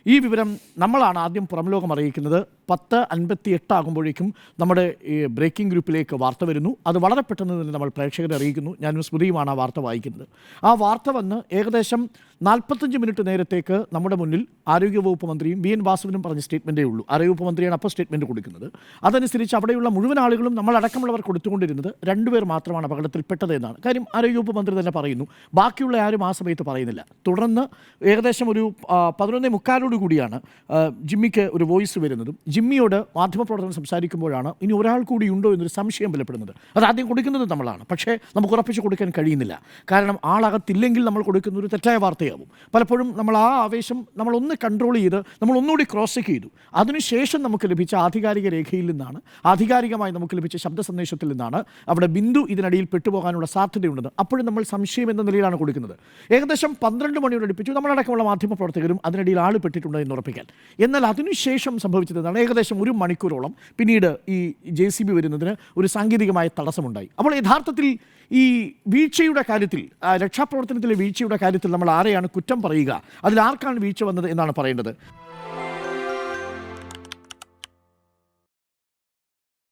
ഈ വിവരം നമ്മളാണ് ആദ്യം പുറംലോകം അറിയിക്കുന്നത്. 10:58 ആകുമ്പോഴേക്കും നമ്മുടെ ബ്രേക്കിംഗ് ഗ്രൂപ്പിലേക്ക് വാർത്ത വരുന്നു. അത് വളരെ പെട്ടെന്ന് തന്നെ നമ്മൾ പ്രേക്ഷകരെ അറിയിക്കുന്നു. ഞാനും സ്മൃതിയുമാണ് ആ വാർത്ത വായിക്കുന്നത്. ആ വാർത്ത വന്ന് ഏകദേശം 45 മിനിറ്റ് നേരത്തേക്ക് നമ്മുടെ മുന്നിൽ ആരോഗ്യവകുപ്പ് മന്ത്രിയും VN വാസവനും പറഞ്ഞ സ്റ്റേറ്റ്മെൻറ്റേ ഉള്ളൂ. ആരോഗ്യവകുപ്പ് മന്ത്രിയാണ് അപ്പോൾ സ്റ്റേറ്റ്മെൻറ്റ് കൊടുക്കുന്നത്. അതനുസരിച്ച് അവിടെയുള്ള മുഴുവൻ ആളുകളും നമ്മളടക്കമുള്ളവർ കൊടുത്തുകൊണ്ടിരുന്നത് 2 പേർ മാത്രമാണ് അപകടത്തിൽപ്പെട്ടത് എന്നാണ്. കാര്യം ആരോഗ്യവകുപ്പ് മന്ത്രി തന്നെ പറയുന്നു. ബാക്കിയുള്ള ആരും ആ സമയത്ത് പറയുന്നില്ല. തുടർന്ന് ഏകദേശം ഒരു 11:45 കൂടിയാണ് ജിമ്മിക്ക് ഒരു വോയിസ് വരുന്നതും. ജിമ്മിയോട് മാധ്യമപ്രവർത്തകർ സംസാരിക്കുമ്പോഴാണ് ഇനി ഒരാൾ കൂടി ഉണ്ടോ എന്നൊരു സംശയം ബലപ്പെടുന്നത്. അത് ആദ്യം കൊടുക്കുന്നത് നമ്മളാണ്. പക്ഷേ നമുക്ക് ഉറപ്പിച്ച് കൊടുക്കാൻ കഴിയുന്നില്ല. കാരണം ആളകത്തില്ലെങ്കിൽ നമ്മൾ കൊടുക്കുന്ന ഒരു തെറ്റായ വാർത്തയാവും. പലപ്പോഴും നമ്മൾ ആ ആവേശം നമ്മളൊന്ന് കൺട്രോൾ ചെയ്ത് നമ്മളൊന്നുകൂടി ക്രോസ് ചെക്ക് ചെയ്തു. അതിനുശേഷം നമുക്ക് ലഭിച്ച ആധികാരിക രേഖയിൽ നിന്നാണ്, ആധികാരികമായി നമുക്ക് ലഭിച്ച ശബ്ദ സന്ദേശത്തിൽ നിന്നാണ് അവിടെ ബിന്ദു ഇതിനിടയിൽ പെട്ടുപോകാനുള്ള സാധ്യതയുണ്ടെന്ന് അപ്പോഴും നമ്മൾ സംശയം എന്ന നിലയിലാണ് കൊടുക്കുന്നത്. ഏകദേശം 12 മണിയോട് അടുപ്പിച്ചു നമ്മളടക്കമുള്ള മാധ്യമപ്രവർത്തകരും അതിനിടയിൽ ആൾ പെട്ടിട്ടുണ്ട് എന്ന് ഉറപ്പിക്കാൻ. എന്നാൽ അതിനുശേഷം സംഭവിച്ചതാണ് ഏകദേശം 1 മണിക്കൂറോളം പിന്നീട് ഈ JCB വരുന്നതിന് ഒരു സാങ്കേതികമായ തടസ്സമുണ്ടായി. അപ്പോൾ യഥാർത്ഥത്തിൽ ഈ വീഴ്ചയുടെ കാര്യത്തിൽ, രക്ഷാപ്രവർത്തനത്തിലെ വീഴ്ചയുടെ കാര്യത്തിൽ നമ്മൾ ആരെയാണ് കുറ്റം പറയുക, അതിലാർക്കാണ് വീഴ്ച വന്നത് എന്നാണ് പറയേണ്ടത്.